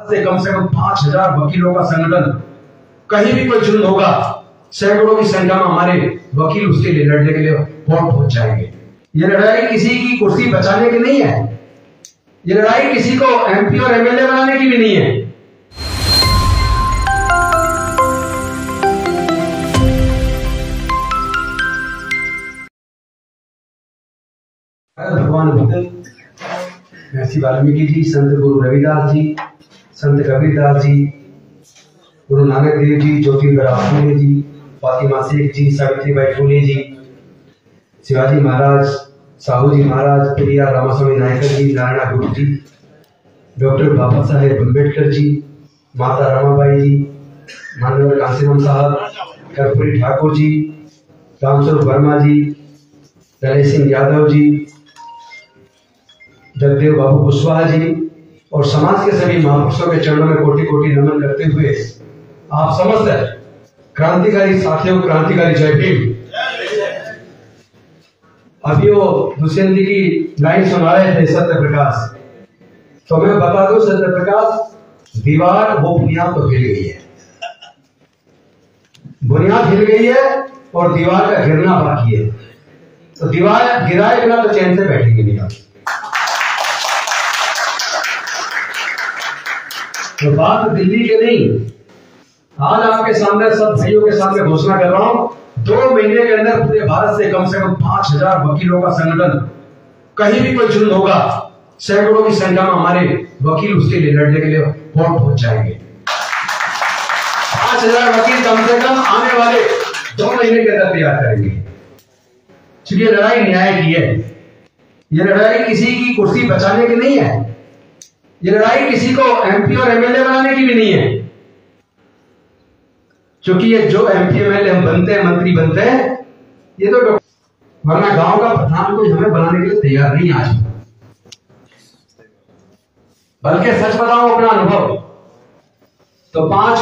से कम 5000 वकीलों का संगठन, कहीं भी कोई जुल्म होगा सैकड़ों की संख्या में हमारे वकील उसके लिए लड़ने के लिए कोर्ट पहुंच जाएंगे। ये लड़ाई किसी की कुर्सी बचाने की नहीं है, ये लड़ाई किसी को एमपी और एमएलए बनाने की भी नहीं है। भगवान बुद्ध, महर्षि वाल्मीकि जी, संत गुरु रविदास जी, संत कबीरदास जी, गुरु नानक देव जी, ज्योतिबा फूले जी, फातिमा शेख जी, सावित्रीबाई फूले जी, शिवाजी महाराज, साहू जी महाराज, पेरियार रामास्वामी नायकर जी, नारायण गुरु जी, डॉक्टर बाबा साहेब अम्बेडकर जी, माता रमाबाई जी, मानवर कांसीराम साहब, कर्पूरी ठाकुर जी, रामस्वरूप वर्मा जी, दलय सिंह यादव जी, जगदेव बाबू कुशवाहा जी और समाज के सभी महापुरुषों के चरणों में कोटि कोटि नमन करते हुए आप समस्त क्रांतिकारी साथियों, क्रांतिकारी जय भीम। अभी वो दुष्यंत जी की लाइन सुना रहे थे सत्य प्रकाश, तो मैं बता दूं सत्य प्रकाश, दीवार वो बुनियाद तो हिल गई है, बुनियाद हिल गई है और दीवार का गिरना बाकी है। तो दीवार गिराए बिना तो चैन से बैठेंगे नहीं आप। तो बात दिल्ली के नहीं, आज आपके सामने सब भाइयों के सामने घोषणा कर रहा हूं, 2 महीने के अंदर पूरे भारत से कम 5000 वकीलों का संगठन, कहीं भी कोई जुल्म होगा सैकड़ों की संख्या में हमारे वकील उसके लिए लड़ने के लिए कोर्ट पहुंच जाएंगे। 5000 वकील कम से कम आने वाले 2 महीने के अंदर तैयार करेंगे। क्योंकि ये लड़ाई न्याय की है, ये लड़ाई किसी की कुर्सी बचाने की नहीं है, ये लड़ाई किसी को एमपी और एमएलए बनाने की भी नहीं है। क्योंकि ये जो एमपी एमएलए हम बनते हैं, मंत्री बनते हैं, ये तो वरना गांव का प्रधान कोई हमें बनाने के लिए तैयार नहीं आज। बल्कि सच बताऊं अपना अनुभव, तो 5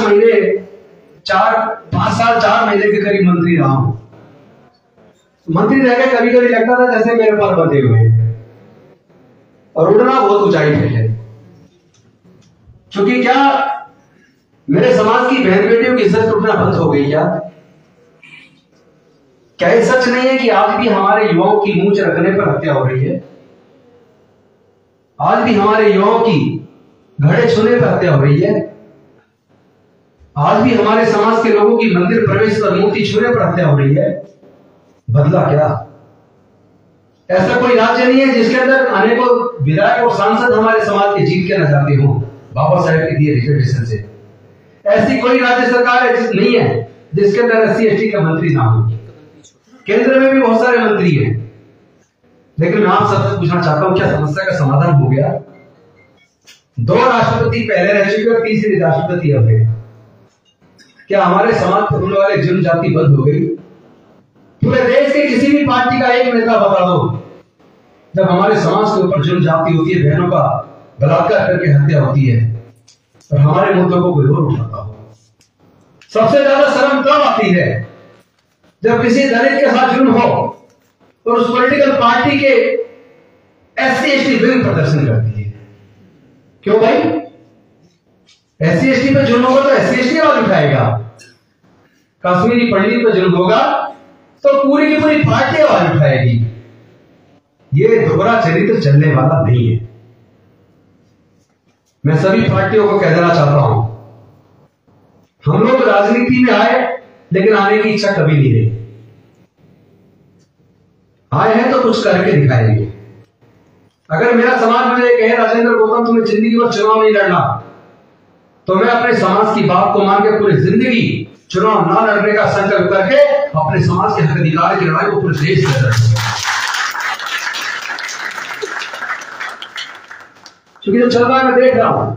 साल 4 महीने के करीब मंत्री रहा हूं। मंत्री रह के कभी कभी लगता था जैसे मेरे पर बंधे हुए हैं और उड़ना बहुत ऊंचाई पे है। क्योंकि क्या मेरे समाज की बहन बेटियों की इज्जत टूटना बंद हो गई क्या ये सच नहीं है कि आज भी हमारे युवाओं की मूंछ रखने पर हत्या हो रही है? आज भी हमारे युवाओं की घड़े छूने पर हत्या हो रही है? आज भी हमारे समाज के लोगों की मंदिर प्रवेश पर, मूर्ति छूने पर हत्या हो रही है? बदला क्या? ऐसा कोई राज्य नहीं है जिसके अंदर अनेकों विधायक और सांसद हमारे समाज के जीत के न जाते हों बाबा साहेब के दिए रिजर्वेशन से। ऐसी कोई राज्य सरकार नहीं है जिसके अंदर SC ST का मंत्री ना हो। केंद्र में भी बहुत सारे मंत्री हैं, लेकिन मैं आप सबसे पूछना चाहता हूं, क्या समस्या का समाधान हो गया? 2 राष्ट्रपति पहले रह चुके और तीसरी राष्ट्रपति अब है। क्या हमारे समाज पर होने वाले जुल्म जाति बंद हो गई? पूरे देश के किसी भी पार्टी का एक नेता बता दो, जब हमारे समाज के ऊपर जुल्म जाति होती है, बहनों का बलात्कार करके हत्या होती है और हमारे मुद्दों को कोई और उठाता हो। सबसे ज्यादा शर्म तब आती है जब किसी दलित के साथ जुल्म हो और उस पॉलिटिकल पार्टी के SC ST विरोध प्रदर्शन करती है। क्यों भाई? SC ST पे जुल्म होगा तो SC ST आवाज उठाएगा, कश्मीरी पंडित पे जुल्म होगा तो पूरी की पूरी पार्टी आवाज उठाएगी। ये दोहरा चरित्र चलने वाला नहीं है। मैं सभी पार्टियों को कह देना चाहता हूं, हम लोग राजनीति में आए लेकिन आने की इच्छा कभी नहीं रही। आए हैं तो कुछ करके दिखाएंगे। अगर मेरा समाज मुझे कहे राजेंद्र गौतम तुम्हें जिंदगी भर चुनाव नहीं लड़ना, तो मैं अपने समाज की बात को मान के पूरी जिंदगी चुनाव ना लड़ने का संकल्प करके अपने समाज के हक अधिकार की लड़ाई को पूरे देश में लड़ूंगा। क्योंकि जो चल रहा है मैं देख रहा हूं,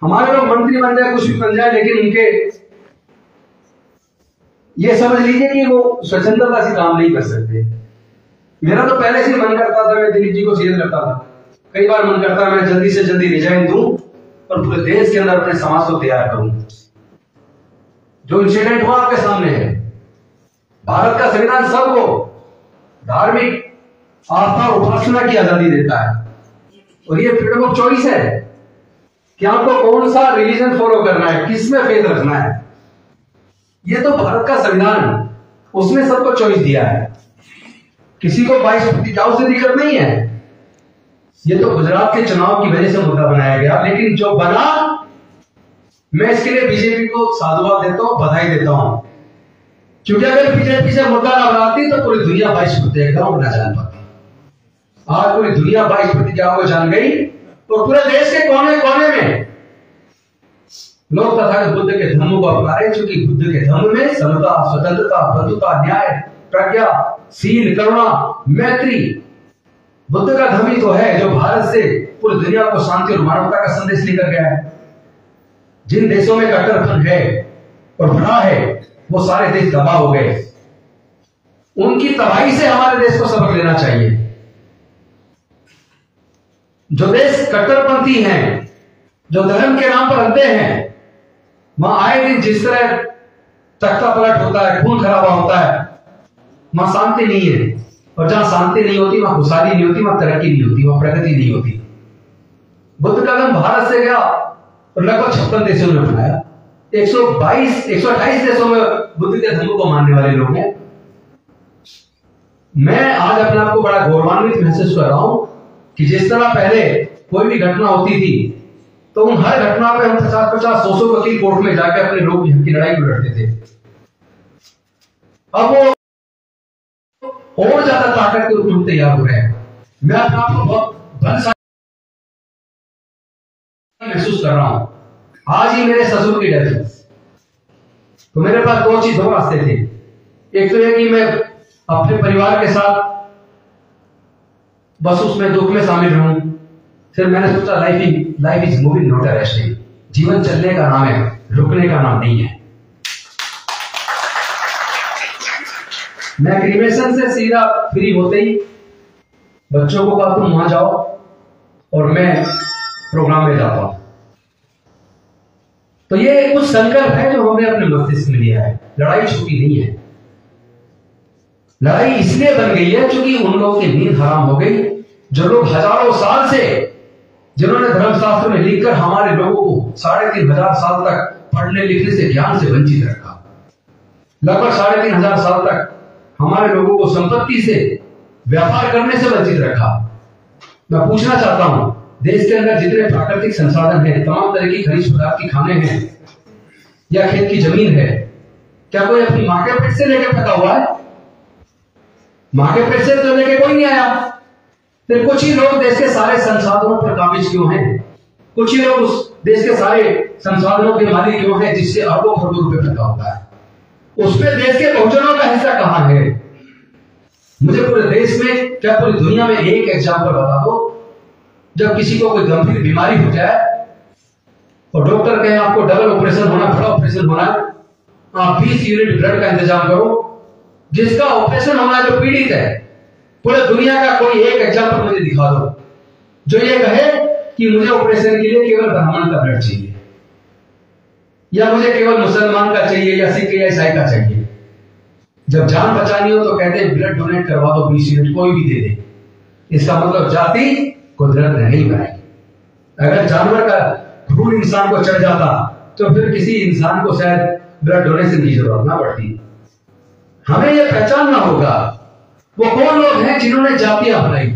हमारे लोग मंत्री बन जाए, कुछ भी बन जाए, लेकिन उनके ये समझ लीजिए कि वो स्वतंत्रता से काम नहीं कर सकते। मेरा तो पहले से मन करता था, मैं दिलीप जी को सीएम करता था, कई बार मन करता मैं जल्दी से जल्दी रिजाइन दूं और पूरे देश के अंदर अपने समाज को तैयार करूं। जो इंसिडेंट हुआ आपके सामने है, भारत का संविधान सबको धार्मिक आस्था और उपासना की आजादी देता है और ये फ्रीडम ऑफ चॉइस है कि आपको कौन सा रिलीजन फॉलो करना है, किस में फेथ रखना है। ये तो भारत का संविधान, उसने सबको चॉइस दिया है, किसी को 22 से दिक्कत नहीं है। ये तो गुजरात के चुनाव की वजह से मुद्दा बनाया गया, लेकिन जो बना, मैं इसके लिए बीजेपी को साधुवाद देता हूं, बधाई देता हूं, क्योंकि अगर बीजेपी से मुद्दा ना बनाती तो पूरी दुनिया 22% ना जान पाती। आज पूरी दुनिया 22% को जान गई, और पूरे देश के कोने कोने में लोग तथागत बुद्ध के धर्म को अपना रहे, क्योंकि बुद्ध के धर्म में समता, स्वतंत्रता, बंधुता, न्याय, प्रज्ञा, शील, करुणा, मैत्री, बुद्ध का धर्म ही तो है जो भारत से पूरी दुनिया को शांति और मानवता का संदेश लेकर गया है। जिन देशों में कट्टरपन है और बढ़ा है, वो सारे देश तबाह हो गए। उनकी तबाही से हमारे देश को सबक लेना चाहिए। जो देश कट्टरपंथी हैं, जो धर्म के नाम पर अंधे हैं, वहां आए दिन जिस तरह तख्ता पलट होता है, खून खराबा होता है, वहां शांति नहीं है। और जहां शांति नहीं होती, वहां खुशहाली नहीं होती, वहां तरक्की नहीं होती, वहां प्रगति नहीं होती। बुद्ध का धर्म भारत से गया और लगभग 56 देशों में अपनाया। 128 देशों में बुद्ध के धर्म को मानने वाले लोग हैं। मैं आज अपने आप को बड़ा गौरवान्वित महसूस कर रहा हूं कि जिस तरह पहले कोई भी घटना होती थी तो उन हर घटना पे हम 50-50, 100 वकील कोर्ट में जाकर अपने लोग की लड़ाई में लड़ते थे। अब वो और ज्यादा ताकत के रूप में तैयार हो रहे हैं। मैं अपने आप को बहुत बलशाली महसूस कर रहा हूं। आज ही मेरे ससुर की डेथ है, तो मेरे पास दो रास्ते थे। एक तो यह कि मैं अपने परिवार के साथ बस उसमें दुख में शामिल रहूं। फिर मैंने सोचा life is moving not resting. जीवन चलने का नाम है, रुकने का नाम नहीं है। मैं क्रीमेशन से सीधा फ्री होते ही बच्चों को कहा तुम वहां जाओ और मैं प्रोग्राम में जाता हूं। तो ये कुछ संकल्प है जो हमने अपने मस्तिष्क में लिया है। लड़ाई छुपी नहीं है। लड़ाई इसलिए बन गई है क्योंकि उन लोगों की नींद हराम हो गई, जो लोग हजारों साल से, जिन्होंने धर्मशास्त्र में लिखकर हमारे लोगों को 3500 साल तक पढ़ने लिखने से, ज्ञान से वंचित रखा। लगभग 3500 साल तक हमारे लोगों को संपत्ति से, व्यापार करने से वंचित रखा। मैं पूछना चाहता हूं, देश के अंदर जितने प्राकृतिक संसाधन हैं, तमाम तरह की खनिज पदार्थ की खाने हैं या खेत की जमीन है, क्या कोई अपनी मां के पेट से लेकर पैदा हुआ है? मां के पेट से तो लेके कोई नहीं आया। फिर कुछ ही लोग देश के सारे संसाधनों पर काबिज क्यों हैं? कुछ ही लोग उस देश के सारे संसाधनों के मालिक क्यों हैं जिससे अरबों खरबों रुपए पैदा होता है? उसमें देश के बहुजनों का हिस्सा कहां है? मुझे पूरे देश में, क्या पूरी दुनिया में एक एग्जाम्पल बता दो जब किसी को कोई गंभीर बीमारी हो जाए और डॉक्टर कहे आपको डबल ऑपरेशन होना, बड़ा ऑपरेशन होना, आप 20 यूनिट ब्लड का इंतजाम करो। जिसका ऑपरेशन होना जो पीड़ित है, पूरे दुनिया का कोई एक एग्जाम्पल मुझे दिखा दो जो ये कहे कि मुझे ऑपरेशन के लिए केवल ब्राह्मण का ब्लड चाहिए, या मुझे केवल मुसलमान का चाहिए, या सिख या ईसाई का चाहिए। जब जान बचानी हो तो कहते हैं ब्लड डोनेट करवा दो, 20 यूनिट कोई भी दे दे। इसका मतलब जाति कुदरत ने नहीं बनाई। अगर जानवर का खून इंसान को चढ़ जाता तो फिर किसी इंसान को शायद ब्लड डोनेशन की जरूरत ना पड़ती। हमें यह पहचानना होगा वो कौन लोग हैं जिन्होंने जातियां बनाई,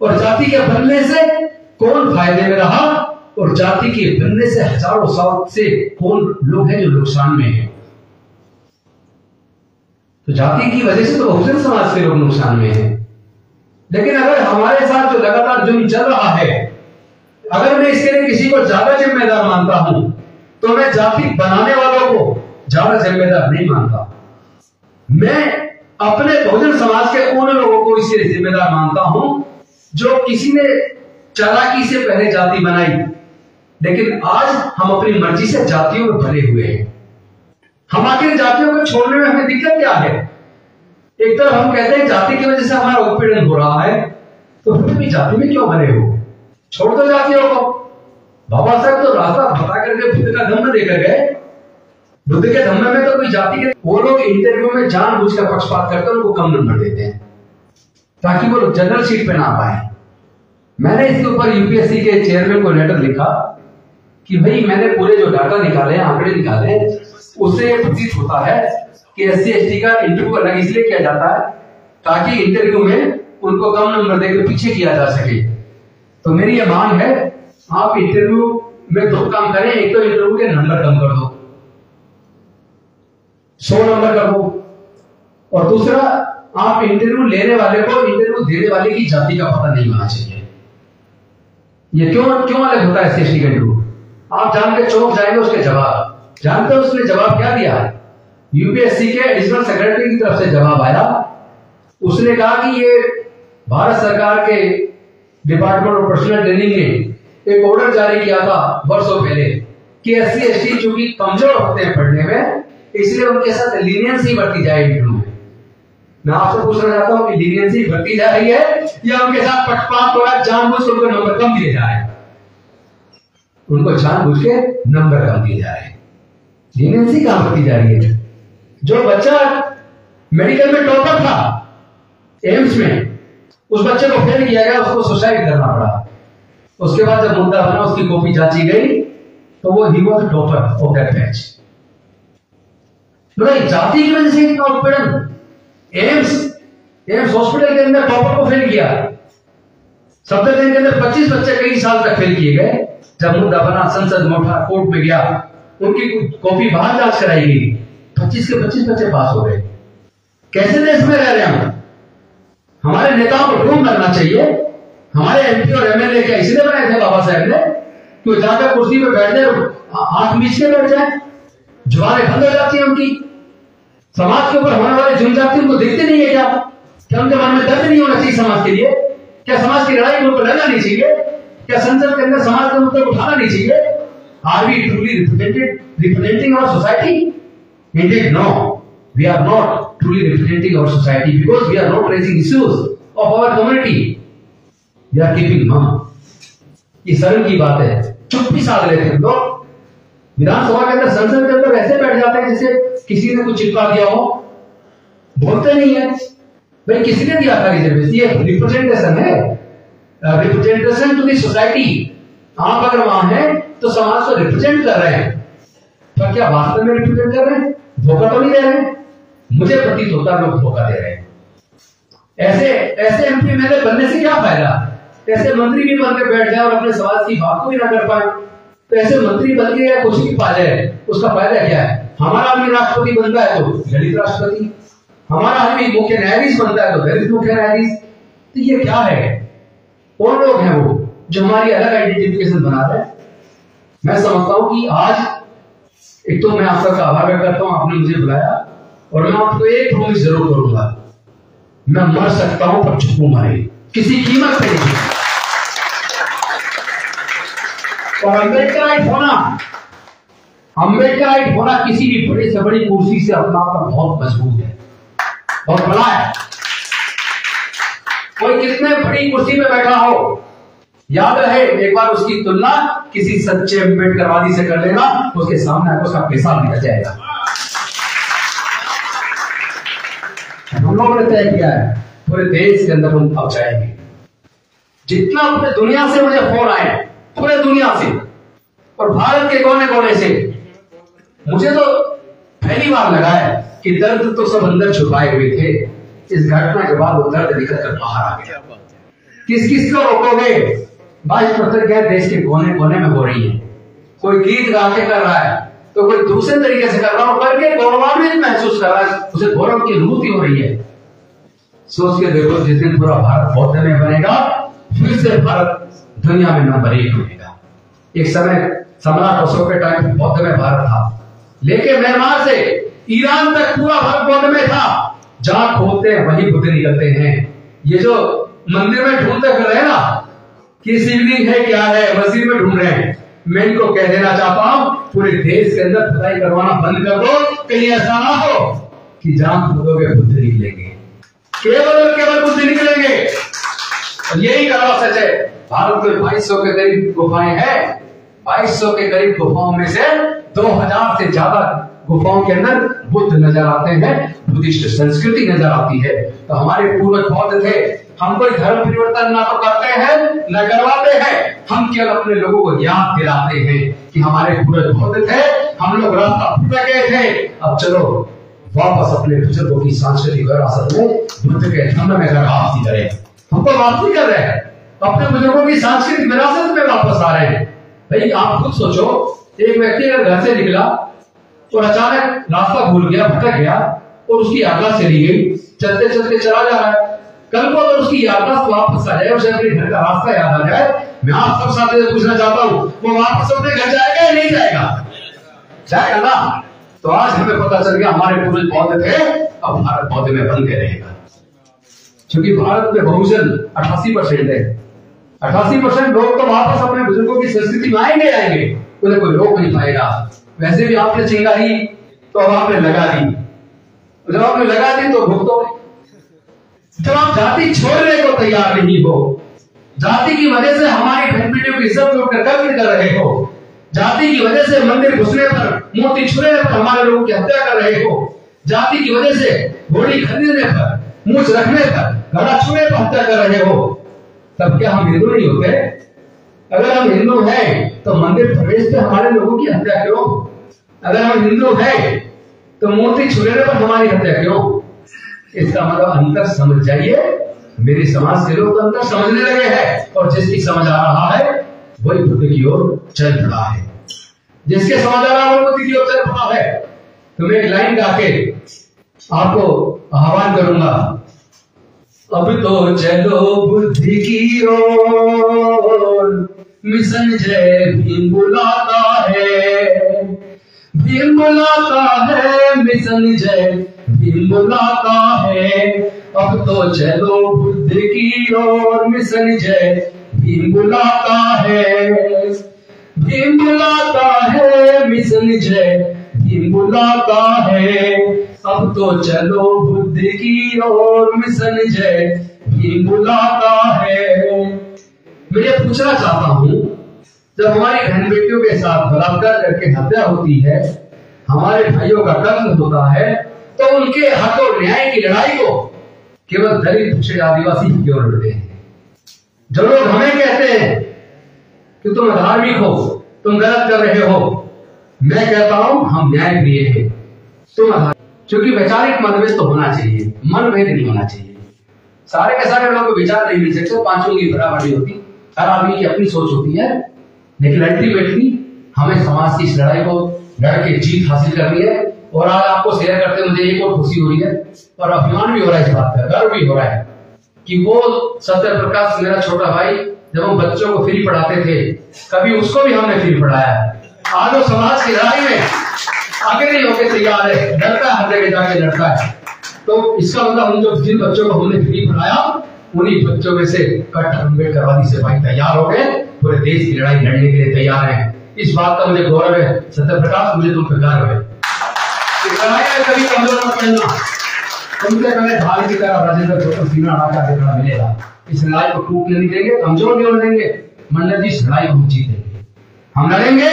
और जाति के बनने से कौन फायदे में रहा, और जाति के बनने से हजारों साल से कौन लोग हैं जो नुकसान में हैं। तो जाति की वजह से तो बहुजन समाज के लोग नुकसान में हैं। लेकिन अगर हमारे साथ जो लगातार जुल्म चल रहा है, अगर मैं इसके लिए किसी को ज्यादा जिम्मेदार मानता हूं तो मैं जाति बनाने वालों को ज्यादा जिम्मेदार नहीं मानता। मैं अपने बहुजन समाज के उन लोगों को इसके लिए जिम्मेदार मानता हूं जो किसी ने चालाकी से पहले जाति बनाई, लेकिन आज हम अपनी मर्जी से जातियों में भरे हुए हैं। हम आखिर जातियों को छोड़ने में हमें दिक्कत क्या है? एक तरफ हम कहते हैं जाति की वजह से हमारा उत्पीड़न हो रहा है, तो फिर भी जाति में क्यों भरे हो? छोड़ दो जातियों को। बाबा साहब तो रास्ता बता करके बुद्ध का धम्म देकर गए। बुद्ध के धम्म में तो कोई जाति के, वो लोग इंटरव्यू में जानबूझकर पक्षपात करके उनको कम नंबर देते हैं ताकि वो जनरल सीट पे ना पाए। मैंने इसके ऊपर यूपीएससी के चेयरमैन को लेटर लिखा कि भाई मैंने पूरे जो डाटा निकाले, आंकड़े निकाले, उससे प्रतीत होता है कि एससी एसटी का इंटरव्यू अलग इसलिए किया जाता है ताकि इंटरव्यू में उनको कम नंबर देकर पीछे किया जा सके। तो मेरी ये मांग है, आप इंटरव्यू में दो काम करें, एक तो इंटरव्यू के नंबर कम कर दो, 100 नंबर कर दो, और दूसरा आप इंटरव्यू लेने वाले को इंटरव्यू देने वाले की जाति का पता नहीं होना चाहिए। ये क्यों अलग होता है एससी का इंटरव्यू? आप जान के चौंक जाएंगे उसके जवाब। जानते हो उसने जवाब क्या दिया? यूपीएससी के एडिशनल सेक्रेटरी की तरफ से जवाब आया, उसने कहा कि ये भारत सरकार के डिपार्टमेंट ऑफ पर्सनल ट्रेनिंग ने एक ऑर्डर जारी किया था वर्षों पहले कि एससी एसटी चूंकि कमजोर होते हैं पढ़ने में, इसलिए उनके साथ लीनियंसी बढ़ती जाए इंटरव्यू में। मैं आपसे पूछना चाहता हूं कि लीनियंसी बढ़ती जा रही है या उनके साथ पक्षपात हो रहा है, जानबूझ के उनको नंबर कम दिए जा रहे हैं? उनको जानबूझ के नंबर कम दिए जा रहे हैं। लीनियंसी कहां बढ़ती जा रही है? जो बच्चा मेडिकल में टॉपर था एम्स में, उस बच्चे को फेल किया गया, उसको सुसाइड करना पड़ा। उसके बाद जब मुद्दा बना, उसकी कॉपी जांची गई तो वो he was topper of that batch. जाति की वजह से इतना उत्पीड़न। एम्स हॉस्पिटल के अंदर टॉपर को फेल किया, सफदरजंग के अंदर 25 बच्चे कई साल तक फेल किए गए। जब मुद्दा बना, संसद में उठा, कोर्ट में गया, उनकी कॉपी बाहर जांच कराई गई, 25 के 25 बच्चे पास हो गए। कैसे देश में रह रहे हैं हम? हमारे नेताओं को ढूंढ करना चाहिए। हमारे एमपी और एमएलए क्या इसलिए बनाए थे बाबा साहब ने कि वो जाकर कुर्सी पे बैठ जाए, आंख मीच के बैठ जाए, जुबानें बंद हो जाती है उनकी। समाज के ऊपर होने वाले जुर्म जाति उनको दिखते नहीं है क्या उनके मन में दर्द नहीं होना चाहिए समाज के लिए? क्या समाज की लड़ाई में उनको लड़ना नहीं चाहिए? क्या संसद के अंदर समाज के मुद्दे उठाना नहीं चाहिए? Are we truly representing our society? Indeed no, we are not truly representing our society because we are not raising issues of our community. We are keeping mum. ये सरल की बात है, चुप्पी साध लेते हैं लोग। विधानसभा के अंदर, संसद के अंदर ऐसे बैठ जाते हैं जैसे किसी ने कुछ चिपका दिया हो, बोलते नहीं है। भाई किसी ने दिया था रिजर्वेशन? ये रिप्रेजेंटेशन है, रिप्रेजेंटेशन टू द सोसाइटी। आप अगर वहां हैं तो समाज को रिप्रेजेंट कर रहे हैं, तो क्या वास्तव में रिप्रेजेंट कर रहे हैं? धोखा तो नहीं दे रहे हैं? मुझे प्रतीत होता है लोग धोखा दे रहे हैं। ऐसे एमपी एमएलए बनने से क्या फायदा? ऐसे मंत्री भी बनकर बैठ जाए और अपने समाज की बात को भी ना कर पाए, तो ऐसे मंत्री बन के या कुछ भी पा जाए, उसका फायदा क्या है? हमारा आदमी राष्ट्रपति बनता है तो दलित राष्ट्रपति, हमारा आदमी मुख्य न्यायाधीश बनता है तो दलित मुख्य न्यायाधीश। तो ये क्या है? कौन लोग हैं वो जो हमारी अलग आइडेंटिफिकेशन बना रहे हैं? मैं समझता हूं कि आज एक तो मैं आप सबका आभार व्यक्त करता हूं, आपने मुझे बुलाया, और मैं आपको एक प्रॉमिस जरूर करूंगा, मैं मर सकता हूं पर झुकूंगा नहीं, किसी कीमत पे नहीं। और अम्बेडकराइट होना किसी भी बड़ी से बड़ी कुर्सी से अपना आपका बहुत मजबूत है, बहुत बड़ा है। कोई कितने बड़ी कुर्सी पे बैठा हो, याद रहे एक बार उसकी तुलना किसी सच्चे अम्बेडकरवादी से कर लेना, उसके सामने आपको उसका पैसा मिल जाएगा। हम लोगों ने तय किया है पूरे देश के अंदर हम पहुंचाएंगे। जितना पूरे दुनिया से मुझे फोन आए, पूरे दुनिया से और भारत के कोने कोने से, मुझे तो पहली बार लगा है कि दर्द तो सब अंदर छुपाए हुए थे, इस घटना के बाद वो दर्द निकल कर बाहर आ गया। किस किस को रोकोगे? 22% देश के कोने कोने में हो रही है। कोई गीत गा के कर रहा है तो कोई दूसरे तरीके से कर रहा हो, करके गौरवान्वित महसूस कर रहा है, उसे गौरव की अनुभूति हो रही है। सोच के देखो, जिस दिन पूरा भारत बौद्ध में बनेगा, फिर से भारत दुनिया में नंबर 1 बनेगा। एक समय सम्राट अशोक के टाइम बौद्ध में भारत था, लेकिन म्यांमार से ईरान तक पूरा भारत बौद्ध में था। जहां खोलते हैं वहीं बुद्ध निकलते हैं। ये जो मंदिर में ढूंढते फिर रहे ना कि शिवलिंग है क्या है, मस्जिद में ढूंढ रहे हैं, मैं इनको कह देना चाहता हूं, पूरे देश के अंदर खुदाई करवाना बंद कर दो। कहीं ऐसा ना हो कि जहां खोदोगे बुद्ध निकलेंगे, केवल और केवल बुद्ध निकलेंगे। और यही कड़वा सच है। भारत में 2200 के करीब गुफाएं हैं। 2200 के करीब गुफाओं में से 2000 से ज्यादा गुफाओं के अंदर बुद्ध नजर आते हैं, बुद्धिस्ट संस्कृति नजर आती है। तो हमारे पूर्वज बौद्ध थे, हम कोई धर्म परिवर्तन ना तो करते हैं न करवाते हैं, हम केवल अपने लोगों को याद दिलाते हैं कि हमारे पूरे बहुत थे, हम लोग रास्ता भटक गए थे। अब चलो वापस अपने बुजुर्गों की सांस्कृतिक विरासत में बुद्ध के धम्म में अगर वापसी करें। हम तो वापसी कर रहे हैं, अपने बुजुर्गों की सांस्कृतिक विरासत में वापस आ रहे हैं। भाई आप खुद सोचो, एक व्यक्ति अगर घर से निकला और अचानक रास्ता भूल गया, भटक गया और उसकी यात्रा चली गई, चलते चलते चला जा रहा है। कल को अगर उसकी यात्रा वापस आ जाए, उसे अपने घर का रास्ता याद आ जाए, मैं आप सब साथियों से पूछना चाहता हूँ, वो वापस अपने घर जाएगा या नहीं जाएगा? जाएगा ना। तो आज हमें पता चल गया हमारे पूर्वज बौद्ध थे, अब भारत बौद्ध में बन के रहेगा। क्योंकि भारत में बहुजन 88% है। 88% लोग तो वापस अपने बुजुर्गों की संस्कृति में आएंगे आएंगे, उन्हें कोई रोक नहीं पाएगा। वैसे भी आपने चिंगारी तो अब आपने लगा दी, जब आपने लगा दी तो भुगतो। जब आप जाति छोड़ने को तैयार नहीं हो, जाति की वजह से हमारी बहन बेटियों की इज्जत तोड़कर कब्र कर रहे हो, जाति की वजह से मंदिर घुसने पर, मूर्ति छूने पर हमारे लोगों की हत्या कर रहे हो, जाति की वजह से घोड़ी खरीदने पर, मूछ रखने पर, घड़ा छूने पर हत्या कर रहे हो, तब क्या हम हिंदू नहीं होते? अगर हम हिंदू हैं तो मंदिर प्रवेश पे हमारे लोगों की हत्या क्यों? अगर हम हिंदू हैं तो मूर्ति छूने पर हमारी हत्या क्यों? इसका मतलब अंतर समझ जाइए। मेरे समाज के लोग अंतर समझने लगे हैं और जिसकी समझ आ रहा है वही बुद्ध की ओर चल पड़ा है। जिसके समझ आ रहा है वो बुद्ध की ओर चल पड़ा है। तो मैं एक लाइन गा के आपको आह्वान करूंगा। अब तो चलो बुद्धि की ओर, मिशन जय भीम बुलाता है, भीम बुलाता है, मिशन जय भीम बुलाता है। अब तो चलो बुद्ध की ओर, मिशन जय भीम बुलाता है, भीम बुलाता है, मिशन जय भीम बुलाता है। अब तो चलो बुद्ध की ओर, मिशन जय भीम बुलाता है। मैं ये पूछना चाहता हूं, जब हमारी बहन बेटियों के साथ बलात्कार करके हत्या होती है, हमारे भाइयों का कत्ल होता है, तो उनके हक और न्याय की लड़ाई को केवल दलित पिछड़े आदिवासी क्यों लड़ते हैं? जो लोग हमें कहते हैं कि तुम धार्मिक हो, तुम गलत कर रहे हो, मैं कहता हूं हम न्याय प्रिय हैं, तुम अधार्मिक। क्योंकि वैचारिक मतभेद तो होना चाहिए, मनभेद नहीं होना चाहिए। सारे के सारे लोगों को विचार नहीं मिल सकते, पांचों की बराबर नहीं होती, हर आदमी की अपनी सोच होती है। लेकिन अल्टीमेटली हमें समाज की इस लड़ाई को लड़ के जीत हासिल करनी है। और आज आपको शेयर करते मुझे एक और खुशी हो रही है और अभिमान भी हो रहा है, इस बात का गर्व भी हो रहा है कि वो सत्य प्रकाश मेरा छोटा भाई, जब हम बच्चों को फ्री पढ़ाते थे, कभी उसको भी हमने फ्री पढ़ाया। आज वो समाज की लड़ाई में आगे नहीं होकर तैयार है, डरता है, हर जगह जाके लड़ता है। तो इसका मतलब हम जो जिन बच्चों को हमने फ्री पढ़ाया, उन्हीं बच्चों में से कट अम्बेडकरवादी से भाई तैयार हो गए, पूरे देश की लड़ाई लड़ने के लिए तैयार है। इस बात का मुझे गौरव है। सत्य प्रकाश, मुझे तुम पर गर्व है। लड़ाई में कभी कमजोर न पड़ना, तुमसे पहले ढाल की तरह राजेंद्र छोटा सीना अड़ा देखना मिलेगा। इस लड़ाई को टूटने नहीं देंगे, कमजोर नहीं होने देंगे। मंडल जी, इस लड़ाई को हम जीतेंगे, हम लड़ेंगे,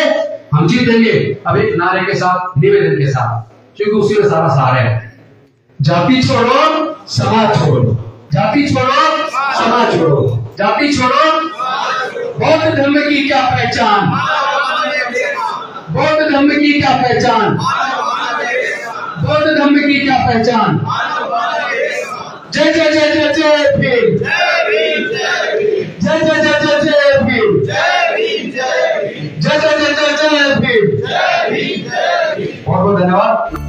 हम जीतेंगे। अब एक नारे के साथ, निवेदन के साथ, क्योंकि उसी में सारा सार है। जाति छोड़ो समाज छोड़ो, जाति छोड़ो समाज छोड़ो, जाति छोड़ो। बौद्ध धर्म की क्या पहचान, बौद्ध धर्म की क्या पहचान, बौद्ध धर्म की क्या पहचान। जय जय जय जय जय भीम, जय जय जय जय जय भीम, जय जय जय जय जय भीम। बहुत बहुत धन्यवाद।